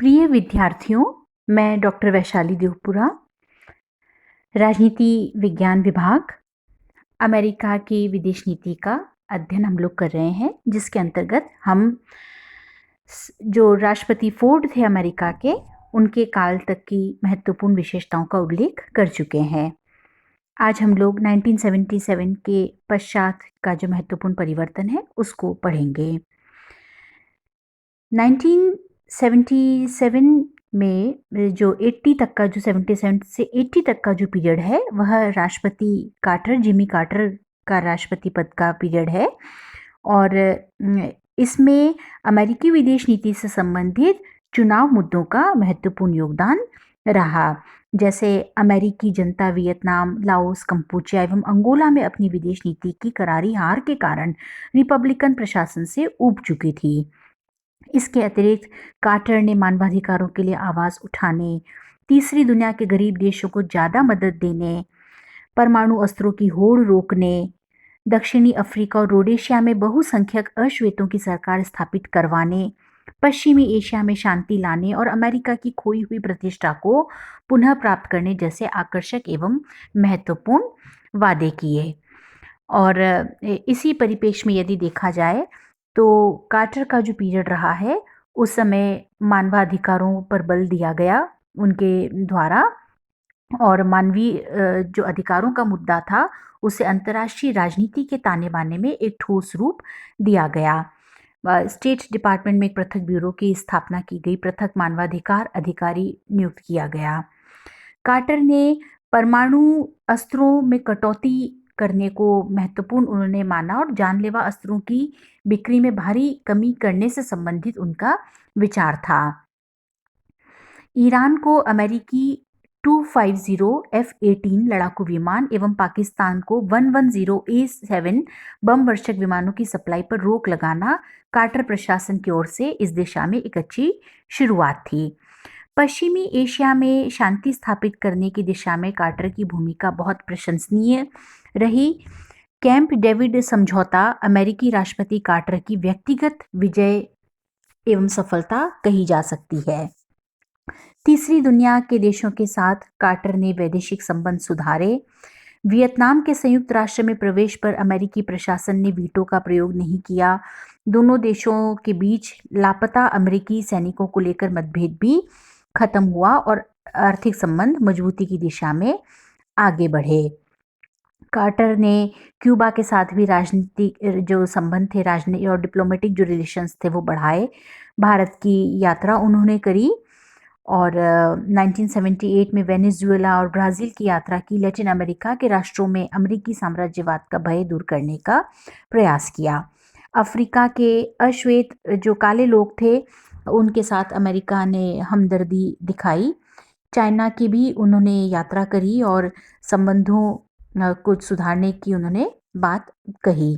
प्रिय विद्यार्थियों, मैं डॉक्टर वैशाली देवपुरा, राजनीति विज्ञान विभाग, अमेरिका की विदेश नीति का अध्ययन हम लोग कर रहे हैं, जिसके अंतर्गत हम जो राष्ट्रपति फोर्ड थे अमेरिका के, उनके काल तक की महत्वपूर्ण विशेषताओं का उल्लेख कर चुके हैं। आज हम लोग 1977 के पश्चात का जो महत्वपूर्ण परिवर्तन है उसको पढ़ेंगे। 1977 में जो 80 तक का जो 77 से 80 तक का जो पीरियड है वह राष्ट्रपति कार्टर, जिमी कार्टर का राष्ट्रपति पद का पीरियड है और इसमें अमेरिकी विदेश नीति से संबंधित चुनाव मुद्दों का महत्वपूर्ण योगदान रहा। जैसे अमेरिकी जनता वियतनाम, लाओस, कंपूचिया एवं अंगोला में अपनी विदेश नीति की करारी हार के कारण रिपब्लिकन प्रशासन से ऊब चुकी थी। इसके अतिरिक्त कार्टर ने मानवाधिकारों के लिए आवाज़ उठाने, तीसरी दुनिया के गरीब देशों को ज़्यादा मदद देने, परमाणु अस्त्रों की होड़ रोकने, दक्षिणी अफ्रीका और रोडेशिया में बहुसंख्यक अश्वेतों की सरकार स्थापित करवाने, पश्चिमी एशिया में शांति लाने और अमेरिका की खोई हुई प्रतिष्ठा को पुनः प्राप्त करने जैसे आकर्षक एवं महत्वपूर्ण वादे किए। और इसी परिप्रेक्ष्य में यदि देखा जाए तो कार्टर का जो पीरियड रहा है उस समय मानवाधिकारों पर बल दिया गया उनके द्वारा, और मानवीय जो अधिकारों का मुद्दा था उसे अंतर्राष्ट्रीय राजनीति के ताने बाने में एक ठोस रूप दिया गया। स्टेट डिपार्टमेंट में एक पृथक ब्यूरो की स्थापना की गई, पृथक मानवाधिकार अधिकारी नियुक्त किया गया। कार्टर ने परमाणु अस्त्रों में कटौती करने को महत्वपूर्ण उन्होंने माना और जानलेवा अस्त्रों की बिक्री में भारी कमी करने से संबंधित उनका विचार था। ईरान को अमेरिकी 250 F-18 लड़ाकू विमान एवं पाकिस्तान को 110A-7 बम वर्षक विमानों की सप्लाई पर रोक लगाना कार्टर प्रशासन की ओर से इस दिशा में एक अच्छी शुरुआत थी। पश्चिमी एशिया में शांति स्थापित करने की दिशा में कार्टर की भूमिका बहुत प्रशंसनीय रही। कैंप डेविड समझौता अमेरिकी राष्ट्रपति कार्टर की व्यक्तिगत विजय एवं सफलता कही जा सकती है। तीसरी दुनिया के देशों के साथ कार्टर ने वैदेशिक संबंध सुधारे। वियतनाम के संयुक्त राष्ट्र में प्रवेश पर अमेरिकी प्रशासन ने वीटो का प्रयोग नहीं किया। दोनों देशों के बीच लापता अमेरिकी सैनिकों को लेकर मतभेद भी खत्म हुआ और आर्थिक संबंध मजबूती की दिशा में आगे बढ़े। कार्टर ने क्यूबा के साथ भी राजनीतिक जो संबंध थे, राजनीतिक और डिप्लोमेटिक जो रिलेशंस थे वो बढ़ाए। भारत की यात्रा उन्होंने करी और 1978 में वेनेजुएला और ब्राज़ील की यात्रा की। लैटिन अमेरिका के राष्ट्रों में अमेरिकी साम्राज्यवाद का भय दूर करने का प्रयास किया। अफ्रीका के अश्वेत जो काले लोग थे उनके साथ अमेरिका ने हमदर्दी दिखाई। चाइना की भी उन्होंने यात्रा करी और संबंधों को सुधारने की उन्होंने बात कही।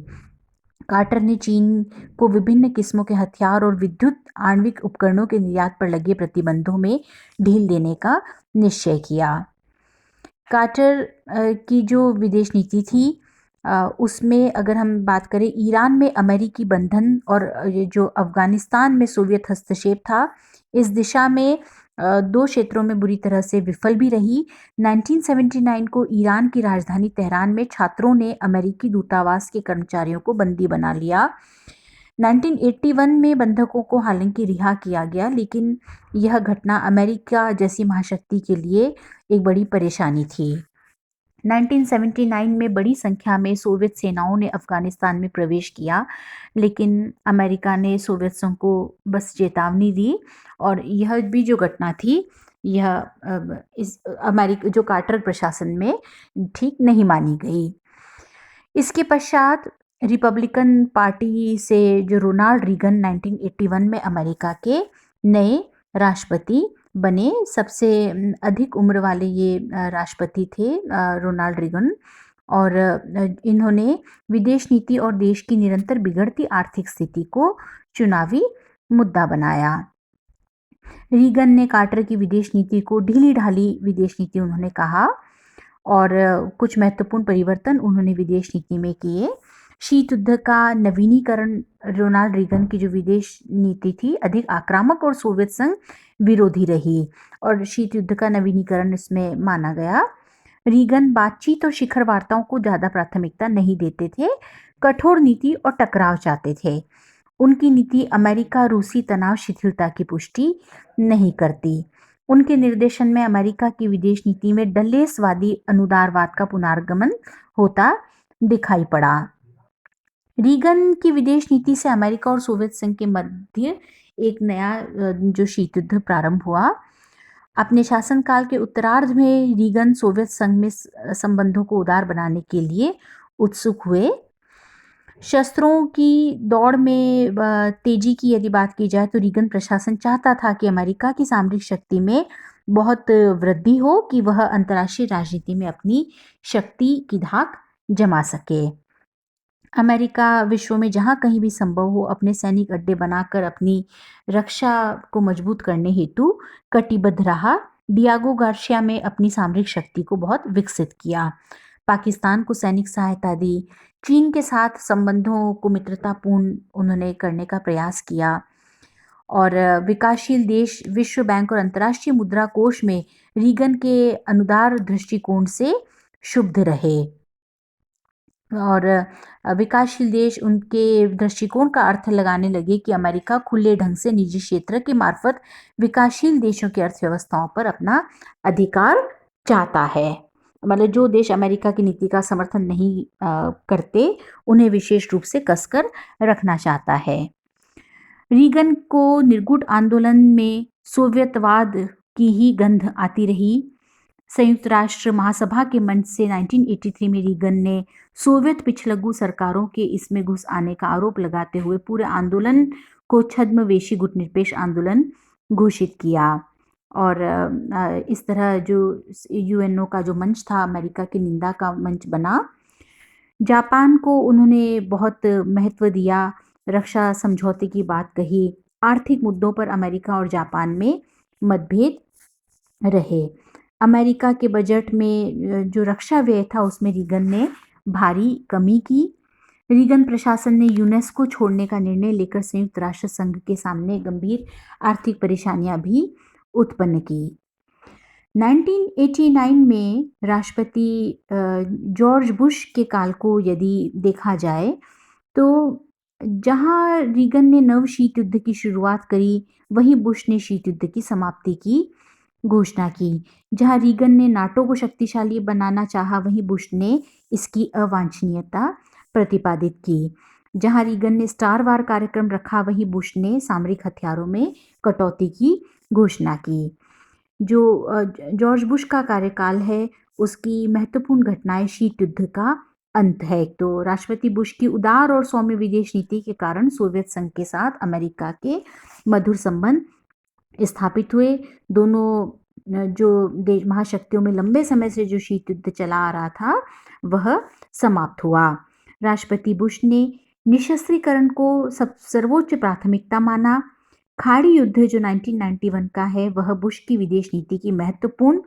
कार्टर ने चीन को विभिन्न किस्मों के हथियार और विद्युत आणविक उपकरणों के निर्यात पर लगे प्रतिबंधों में ढील देने का निश्चय किया। कार्टर की जो विदेश नीति थी उसमें अगर हम बात करें, ईरान में अमेरिकी बंधन और जो अफगानिस्तान में सोवियत हस्तक्षेप था, इस दिशा में दो क्षेत्रों में बुरी तरह से विफल भी रही। 1979 को ईरान की राजधानी तेहरान में छात्रों ने अमेरिकी दूतावास के कर्मचारियों को बंदी बना लिया। 1981 में बंधकों को हालांकि रिहा किया गया, लेकिन यह घटना अमेरिका जैसी महाशक्ति के लिए एक बड़ी परेशानी थी। 1979 में बड़ी संख्या में सोवियत सेनाओं ने अफगानिस्तान में प्रवेश किया, लेकिन अमेरिका ने सोवियत संघ को बस चेतावनी दी और यह भी जो घटना थी यह इस अमेरिका जो कार्टर प्रशासन में ठीक नहीं मानी गई। इसके पश्चात रिपब्लिकन पार्टी से जो रोनाल्ड रीगन 1981 में अमेरिका के नए राष्ट्रपति बने। सबसे अधिक उम्र वाले ये राष्ट्रपति थे रोनाल्ड रीगन, और इन्होंने विदेश नीति और देश की निरंतर बिगड़ती आर्थिक स्थिति को चुनावी मुद्दा बनाया। रीगन ने कार्टर की विदेश नीति को ढीली ढाली विदेश नीति उन्होंने कहा और कुछ महत्वपूर्ण परिवर्तन उन्होंने विदेश नीति में किए। शीत युद्ध का नवीनीकरण रोनाल्ड रीगन की जो विदेश नीति थी अधिक आक्रामक और सोवियत संघ विरोधी रही और शीत युद्ध का नवीनीकरण इसमें माना गया। रीगन बातचीत और शिखर वार्ताओं को ज्यादा प्राथमिकता नहीं देते थे, कठोर नीति और टकराव चाहते थे। उनकी नीति अमेरिका रूसी तनाव शिथिलता की पुष्टि नहीं करती। उनके निर्देशन में अमेरिका की विदेश नीति में डल्लेसवादी अनुदारवाद का पुनर्गमन होता दिखाई पड़ा। रीगन की विदेश नीति से अमेरिका और सोवियत संघ के मध्य एक नया जो शीत युद्ध प्रारंभ हुआ। अपने शासनकाल के उत्तरार्ध में रीगन सोवियत संघ में संबंधों को उदार बनाने के लिए उत्सुक हुए। शस्त्रों की दौड़ में तेजी की यदि बात की जाए तो रीगन प्रशासन चाहता था कि अमेरिका की सामरिक शक्ति में बहुत वृद्धि हो कि वह अंतर्राष्ट्रीय राजनीति में अपनी शक्ति की धाक जमा सके। अमेरिका विश्व में जहां कहीं भी संभव हो अपने सैनिक अड्डे बनाकर अपनी रक्षा को मजबूत करने हेतु कटिबद्ध रहा। डियागो गार्शिया में अपनी सामरिक शक्ति को बहुत विकसित किया, पाकिस्तान को सैनिक सहायता दी, चीन के साथ संबंधों को मित्रतापूर्ण उन्होंने करने का प्रयास किया और विकासशील देश विश्व बैंक और अंतर्राष्ट्रीय मुद्रा कोष में रीगन के अनुदार दृष्टिकोण से शुद्ध रहे और विकासशील देश उनके दृष्टिकोण का अर्थ लगाने लगे कि अमेरिका खुले ढंग से निजी क्षेत्र के मार्फत विकासशील देशों की अर्थव्यवस्थाओं पर अपना अधिकार चाहता है। मतलब जो देश अमेरिका की नीति का समर्थन नहीं करते उन्हें विशेष रूप से कसकर रखना चाहता है। रीगन को निर्गुट आंदोलन में सोवियतवाद की ही गंध आती रही। संयुक्त राष्ट्र महासभा के मंच से 1983 में रीगन ने सोवियत पिछलग्गू सरकारों के इसमें घुस आने का आरोप लगाते हुए पूरे आंदोलन को छद्मवेशी गुटनिरपेक्ष आंदोलन घोषित किया और इस तरह जो यूएनओ का जो मंच था अमेरिका की निंदा का मंच बना। जापान को उन्होंने बहुत महत्व दिया, रक्षा समझौते की बात कही। आर्थिक मुद्दों पर अमेरिका और जापान में मतभेद रहे। अमेरिका के बजट में जो रक्षा व्यय था उसमें रीगन ने भारी कमी की। रीगन प्रशासन ने यूनेस्को छोड़ने का निर्णय लेकर संयुक्त राष्ट्र संघ के सामने गंभीर आर्थिक परेशानियां भी उत्पन्न की। 1989 में राष्ट्रपति जॉर्ज बुश के काल को यदि देखा जाए तो जहां रीगन ने नव शीत युद्ध की शुरुआत करी वहीं बुश ने शीत युद्ध की समाप्ति की घोषणा की। जहां रीगन ने नाटो को शक्तिशाली बनाना चाहा वहीं बुश ने इसकी अवांछनीयता प्रतिपादित की। जहां रीगन ने स्टार वार कार्यक्रम रखा वहीं बुश ने सामरिक हथियारों में कटौती की घोषणा की। जो जॉर्ज बुश का कार्यकाल है उसकी महत्वपूर्ण घटनाएं शीत युद्ध का अंत है। तो राष्ट्रपति बुश की उदार और सौम्य विदेश नीति के कारण सोवियत संघ के साथ अमेरिका के मधुर संबंध स्थापित हुए। दोनों जो देश महाशक्तियों में लंबे समय से जो शीत युद्ध चला आ रहा था वह समाप्त हुआ। राष्ट्रपति बुश ने निशस्त्रीकरण को सर्वोच्च प्राथमिकता माना। खाड़ी युद्ध जो 1991 का है वह बुश की विदेश नीति की महत्वपूर्ण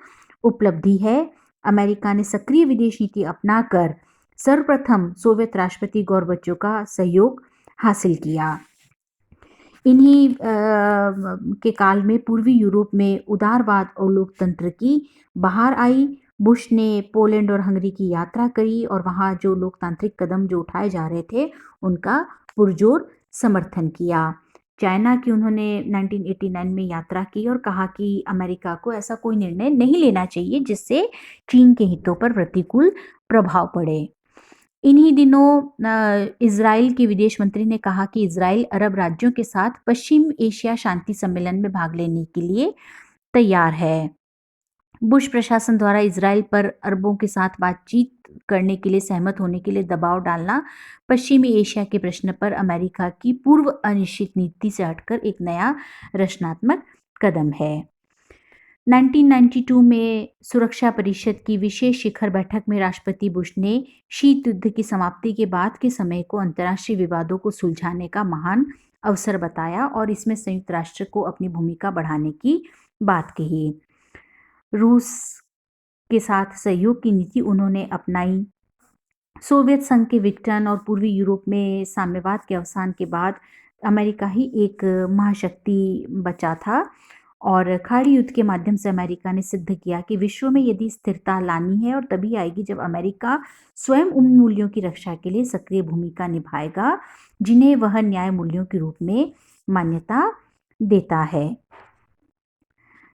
उपलब्धि है। अमेरिका ने सक्रिय विदेश नीति अपनाकर सर्वप्रथम सोवियत राष्ट्रपति गोर्बचोव का सहयोग हासिल किया। इन्हीं के काल में पूर्वी यूरोप में उदारवाद और लोकतंत्र की बहार आई। बुश ने पोलैंड और हंगरी की यात्रा करी और वहाँ जो लोकतांत्रिक कदम जो उठाए जा रहे थे उनका पुरजोर समर्थन किया। चाइना की उन्होंने 1989 में यात्रा की और कहा कि अमेरिका को ऐसा कोई निर्णय नहीं लेना चाहिए जिससे चीन के हितों पर प्रतिकूल प्रभाव पड़े। इन्हीं दिनों इजराइल के विदेश मंत्री ने कहा कि इजराइल अरब राज्यों के साथ पश्चिम एशिया शांति सम्मेलन में भाग लेने के लिए तैयार है। बुश प्रशासन द्वारा इजराइल पर अरबों के साथ बातचीत करने के लिए सहमत होने के लिए दबाव डालना पश्चिमी एशिया के प्रश्न पर अमेरिका की पूर्व अनिश्चित नीति से हटकर एक नया रचनात्मक कदम है। 1992 में सुरक्षा परिषद की विशेष शिखर बैठक में राष्ट्रपति बुश ने शीत युद्ध की समाप्ति के बाद के समय को अंतर्राष्ट्रीय विवादों को सुलझाने का महान अवसर बताया और इसमें संयुक्त राष्ट्र को अपनी भूमिका बढ़ाने की बात कही। रूस के साथ सहयोग की नीति उन्होंने अपनाई। सोवियत संघ के विघटन और पूर्वी यूरोप में साम्यवाद के अवसान के बाद अमेरिका ही एक महाशक्ति बचा था और खाड़ी युद्ध के माध्यम से अमेरिका ने सिद्ध किया कि विश्व में यदि स्थिरता लानी है और तभी आएगी जब अमेरिका स्वयं उन मूल्यों की रक्षा के लिए सक्रिय भूमिका निभाएगा जिन्हें वह न्याय मूल्यों के रूप में मान्यता देता है।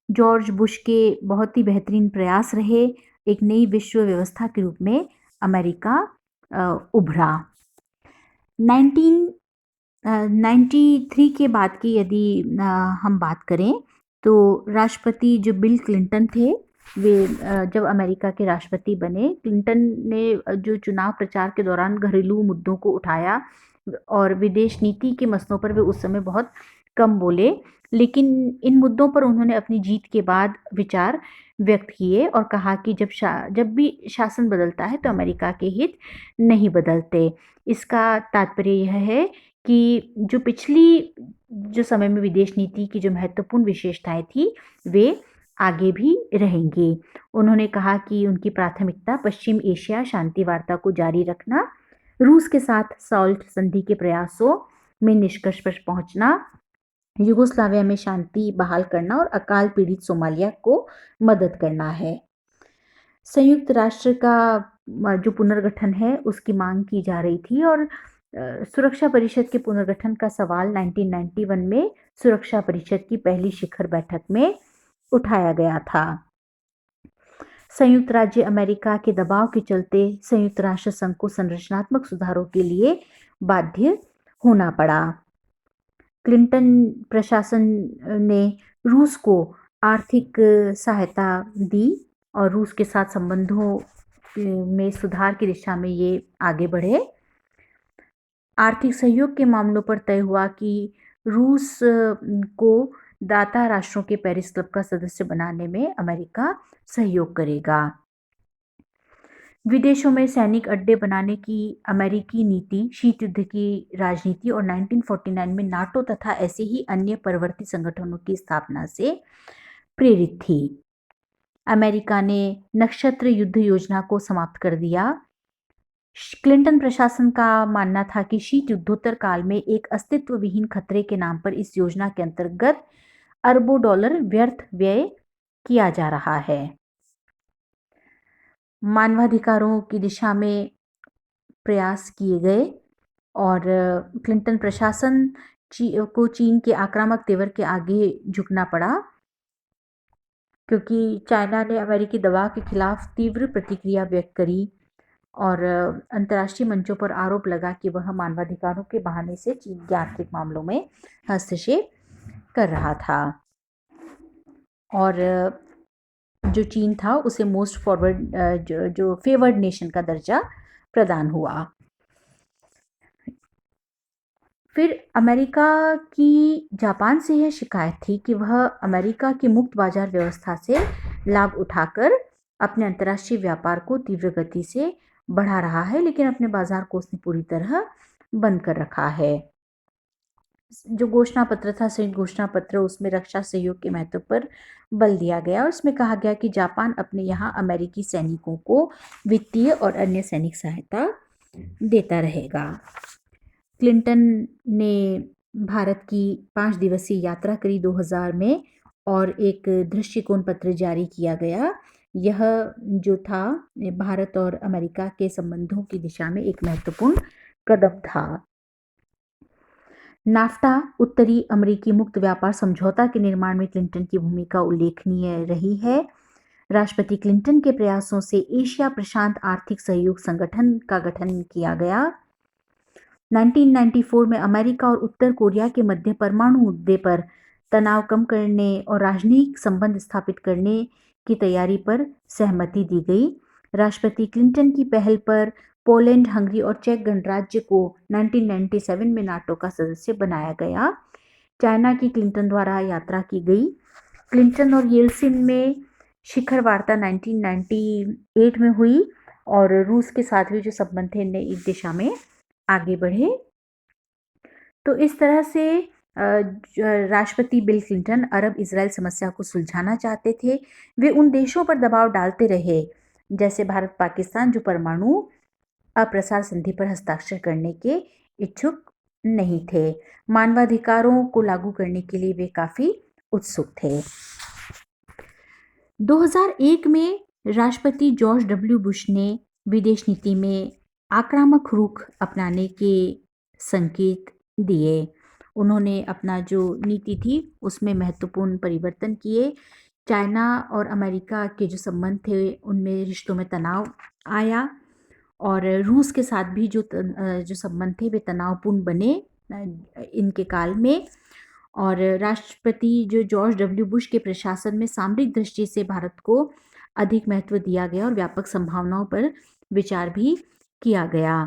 जॉर्ज बुश के बहुत ही बेहतरीन प्रयास रहे एक नई विश्व व्यवस्था के रूप में अमेरिका उभरा। 1993 के बाद की यदि हम बात करें तो राष्ट्रपति जो बिल क्लिंटन थे वे जब अमेरिका के राष्ट्रपति बने, क्लिंटन ने जो चुनाव प्रचार के दौरान घरेलू मुद्दों को उठाया और विदेश नीति के मसलों पर वे उस समय बहुत कम बोले, लेकिन इन मुद्दों पर उन्होंने अपनी जीत के बाद विचार व्यक्त किए और कहा कि जब भी शासन बदलता है तो अमेरिका के हित नहीं बदलते। इसका तात्पर्य यह है कि जो समय में विदेश नीति की जो महत्वपूर्ण विशेषताएं थी वे आगे भी रहेंगी। उन्होंने कहा कि उनकी प्राथमिकता पश्चिम एशिया शांति वार्ता को जारी रखना, रूस के साथ सॉल्ट संधि के प्रयासों में निष्कर्ष पर पहुंचना, युगोस्लाविया में शांति बहाल करना और अकाल पीड़ित सोमालिया को मदद करना है। संयुक्त राष्ट्र का जो पुनर्गठन है उसकी मांग की जा रही थी और सुरक्षा परिषद के पुनर्गठन का सवाल 1991 में सुरक्षा परिषद की पहली शिखर बैठक में उठाया गया था। संयुक्त राज्य अमेरिका के दबाव के चलते संयुक्त राष्ट्र संघ को संरचनात्मक सुधारों के लिए बाध्य होना पड़ा। क्लिंटन प्रशासन ने रूस को आर्थिक सहायता दी और रूस के साथ संबंधों में सुधार की दिशा में ये आगे बढ़े। आर्थिक सहयोग के मामलों पर तय हुआ कि रूस को दाता राष्ट्रों के पेरिस क्लब का सदस्य बनाने में अमेरिका सहयोग करेगा। विदेशों में सैनिक अड्डे बनाने की अमेरिकी नीति शीत युद्ध की राजनीति और 1949 में नाटो तथा ऐसे ही अन्य परवर्ती संगठनों की स्थापना से प्रेरित थी। अमेरिका ने नक्षत्र युद्ध योजना को समाप्त कर दिया। क्लिंटन प्रशासन का मानना था कि शीत युद्धोत्तर काल में एक अस्तित्व विहीन खतरे के नाम पर इस योजना के अंतर्गत अरबों डॉलर व्यर्थ व्यय किया जा रहा है। मानवाधिकारों की दिशा में प्रयास किए गए और क्लिंटन प्रशासन को चीन के आक्रामक तेवर के आगे झुकना पड़ा क्योंकि चाइना ने अमेरिकी दबाव के खिलाफ तीव्र प्रतिक्रिया व्यक्त करी और अंतर्राष्ट्रीय मंचों पर आरोप लगा कि वह मानवाधिकारों के बहाने से चीन के आंतरिक मामलों में हस्तक्षेप कर रहा था और जो चीन था उसे मोस्ट फॉरवर्ड जो फेवर्ड नेशन का दर्जा प्रदान हुआ। फिर अमेरिका की जापान से यह शिकायत थी कि वह अमेरिका की मुक्त बाजार व्यवस्था से लाभ उठाकर अपने अंतर्राष्ट्रीय व्यापार को तीव्र गति से बढ़ा रहा है, लेकिन अपने बाजार को उसने पूरी तरह बंद कर रखा है। जो घोषणा पत्र था, संयुक्त घोषणा पत्र, उसमें रक्षा सहयोग के महत्व पर बल दिया गया और उसमें कहा गया कि जापान अपने यहाँ अमेरिकी सैनिकों को वित्तीय और अन्य सैनिक सहायता देता रहेगा। क्लिंटन ने भारत की 5 दिवसीय यात्रा करी 2000 में और एक दृष्टिकोण पत्र जारी किया गया। यह जो था भारत और अमेरिका के संबंधों की दिशा में एक महत्वपूर्ण कदम था। नाफ्टा उत्तरी अमेरिकी मुक्त व्यापार समझौता के निर्माण में क्लिंटन की भूमिका उल्लेखनीय रही है। राष्ट्रपति क्लिंटन के प्रयासों से एशिया प्रशांत आर्थिक सहयोग संगठन का गठन किया गया। 1994 में अमेरिका और उत्तर कोरिया के मध्य परमाणु मुद्दे पर तनाव कम करने और राजनयिक संबंध स्थापित करने की तैयारी पर सहमति दी गई। राष्ट्रपति क्लिंटन की पहल पर पोलैंड, हंगरी और चेक गणराज्य को 1997 में नाटो का सदस्य बनाया गया। चाइना की क्लिंटन द्वारा यात्रा की गई। क्लिंटन और येल्सिन में शिखर वार्ता 1998 में हुई और रूस के साथ भी जो संबंध थे नई इस दिशा में आगे बढ़े। तो इस तरह से राष्ट्रपति बिल क्लिंटन अरब इजराइल समस्या को सुलझाना चाहते थे। वे उन देशों पर दबाव डालते रहे जैसे भारत, पाकिस्तान, जो परमाणु अप्रसार संधि पर हस्ताक्षर करने के इच्छुक नहीं थे। मानवाधिकारों को लागू करने के लिए वे काफी उत्सुक थे। 2001 में राष्ट्रपति जॉर्ज डब्ल्यू बुश ने विदेश नीति में आक्रामक रुख अपनाने के संकेत दिए। उन्होंने अपना जो नीति थी उसमें महत्वपूर्ण परिवर्तन किए। चाइना और अमेरिका के जो संबंध थे उनमें रिश्तों में तनाव आया और रूस के साथ भी जो संबंध थे वे तनावपूर्ण बने इनके काल में। और राष्ट्रपति जो जॉर्ज डब्ल्यू बुश के प्रशासन में सामरिक दृष्टि से भारत को अधिक महत्व दिया गया और व्यापक संभावनाओं पर विचार भी किया गया।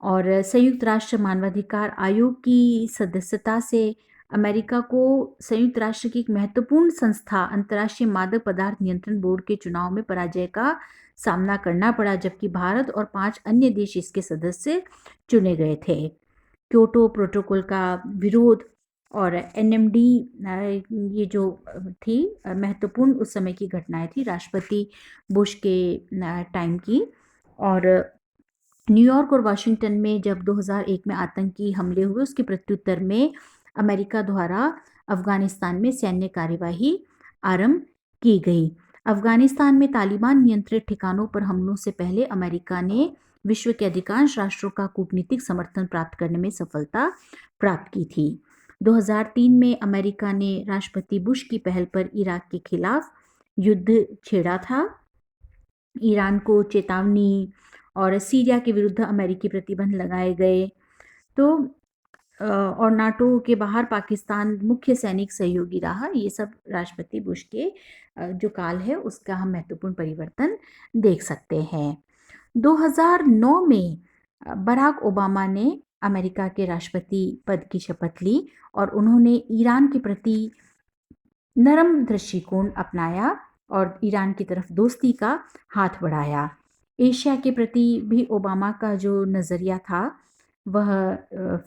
और संयुक्त राष्ट्र मानवाधिकार आयोग की सदस्यता से अमेरिका को संयुक्त राष्ट्र की एक महत्वपूर्ण संस्था अंतर्राष्ट्रीय मादक पदार्थ नियंत्रण बोर्ड के चुनाव में पराजय का सामना करना पड़ा, जबकि भारत और 5 अन्य देश इसके सदस्य चुने गए थे। क्योटो प्रोटोकॉल का विरोध और एनएमडी ये जो थी महत्वपूर्ण उस समय की घटनाएं थी राष्ट्रपति बुश के टाइम की। और न्यूयॉर्क और वाशिंगटन में जब 2001 में आतंकी हमले हुए उसके प्रत्युत्तर में अमेरिका द्वारा अफगानिस्तान में सैन्य कार्यवाही आरंभ की गई। अफगानिस्तान में तालिबान नियंत्रित ठिकानों पर हमलों से पहले अमेरिका ने विश्व के अधिकांश राष्ट्रों का कूटनीतिक समर्थन प्राप्त करने में सफलता प्राप्त की थी। 2003 में अमेरिका ने राष्ट्रपति बुश की पहल पर इराक के खिलाफ युद्ध छेड़ा था। ईरान को चेतावनी और सीरिया के विरुद्ध अमेरिकी प्रतिबंध लगाए गए। तो और नाटो के बाहर पाकिस्तान मुख्य सैनिक सहयोगी रहा। ये सब राष्ट्रपति बुश के जो काल है उसका हम महत्वपूर्ण परिवर्तन देख सकते हैं। 2009 में बराक ओबामा ने अमेरिका के राष्ट्रपति पद की शपथ ली और उन्होंने ईरान के प्रति नरम दृष्टिकोण अपनाया और ईरान की तरफ दोस्ती का हाथ बढ़ाया। एशिया के प्रति भी ओबामा का जो नज़रिया था वह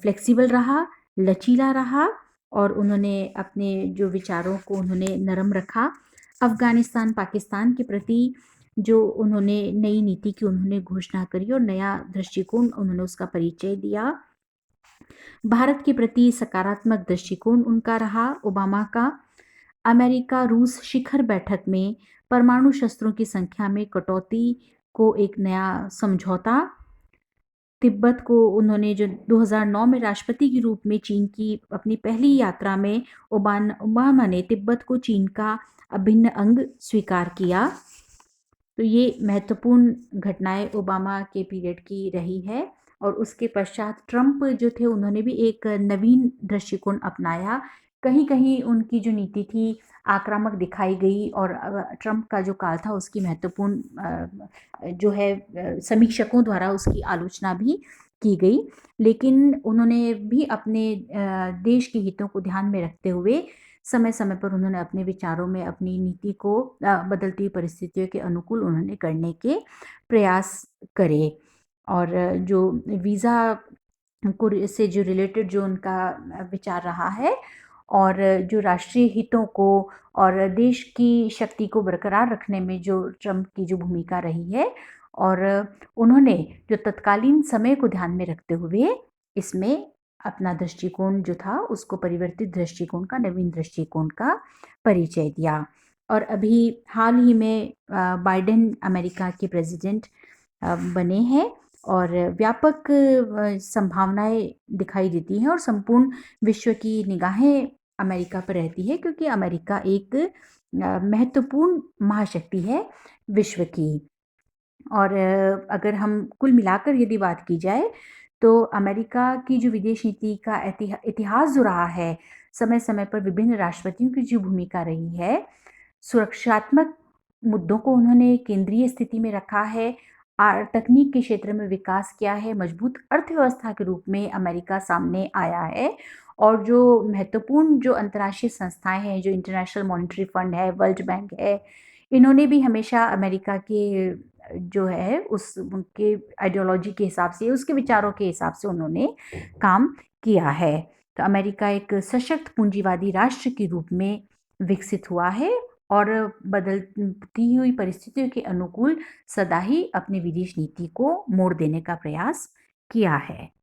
फ्लेक्सिबल रहा, लचीला रहा और उन्होंने अपने जो विचारों को उन्होंने नरम रखा। अफगानिस्तान पाकिस्तान के प्रति जो उन्होंने नई नीति की उन्होंने घोषणा करी और नया दृष्टिकोण उन्होंने उसका परिचय दिया। भारत के प्रति सकारात्मक दृष्टिकोण उनका रहा ओबामा का। अमेरिका रूस शिखर बैठक में परमाणु शस्त्रों की संख्या में कटौती को एक नया समझौता। तिब्बत को उन्होंने जो 2009 में राष्ट्रपति के रूप में चीन की अपनी पहली यात्रा में ओबामा ने तिब्बत को चीन का अभिन्न अंग स्वीकार किया। तो ये महत्वपूर्ण घटनाएं ओबामा के पीरियड की रही है। और उसके पश्चात ट्रंप जो थे उन्होंने भी एक नवीन दृष्टिकोण अपनाया। कहीं कहीं उनकी जो नीति थी आक्रामक दिखाई गई और ट्रंप का जो काल था उसकी महत्वपूर्ण जो है समीक्षकों द्वारा उसकी आलोचना भी की गई। लेकिन उन्होंने भी अपने देश के हितों को ध्यान में रखते हुए समय समय पर उन्होंने अपने विचारों में अपनी नीति को बदलती हुई परिस्थितियों के अनुकूल उन्होंने करने के प्रयास करे। और जो वीज़ा को से जो रिलेटेड जो उनका विचार रहा है और जो राष्ट्रीय हितों को और देश की शक्ति को बरकरार रखने में जो ट्रंप की जो भूमिका रही है और उन्होंने जो तत्कालीन समय को ध्यान में रखते हुए इसमें अपना दृष्टिकोण जो था उसको परिवर्तित दृष्टिकोण का नवीन दृष्टिकोण का परिचय दिया। और अभी हाल ही में बाइडेन अमेरिका के प्रेसिडेंट बने हैं और व्यापक संभावनाएं दिखाई देती हैं और संपूर्ण विश्व की निगाहें अमेरिका पर रहती है क्योंकि अमेरिका एक महत्वपूर्ण महाशक्ति है विश्व की। और अगर हम कुल मिलाकर यदि बात की जाए तो अमेरिका की जो विदेश नीति का इतिहास जो रहा है समय समय पर विभिन्न राष्ट्रपतियों की जो भूमिका रही है, सुरक्षात्मक मुद्दों को उन्होंने केंद्रीय स्थिति में रखा है, तकनीक के क्षेत्र में विकास किया है, मजबूत अर्थव्यवस्था के रूप में अमेरिका सामने आया है और जो महत्वपूर्ण जो अंतर्राष्ट्रीय संस्थाएं हैं, जो इंटरनेशनल मॉनेटरी फंड है, वर्ल्ड बैंक है, इन्होंने भी हमेशा अमेरिका के जो है उस उनके आइडियोलॉजी के हिसाब से उसके विचारों के हिसाब से उन्होंने काम किया है। तो अमेरिका एक सशक्त पूंजीवादी राष्ट्र के रूप में विकसित हुआ है और बदलती हुई परिस्थितियों के अनुकूल सदा ही अपनी विदेश नीति को मोड़ देने का प्रयास किया है।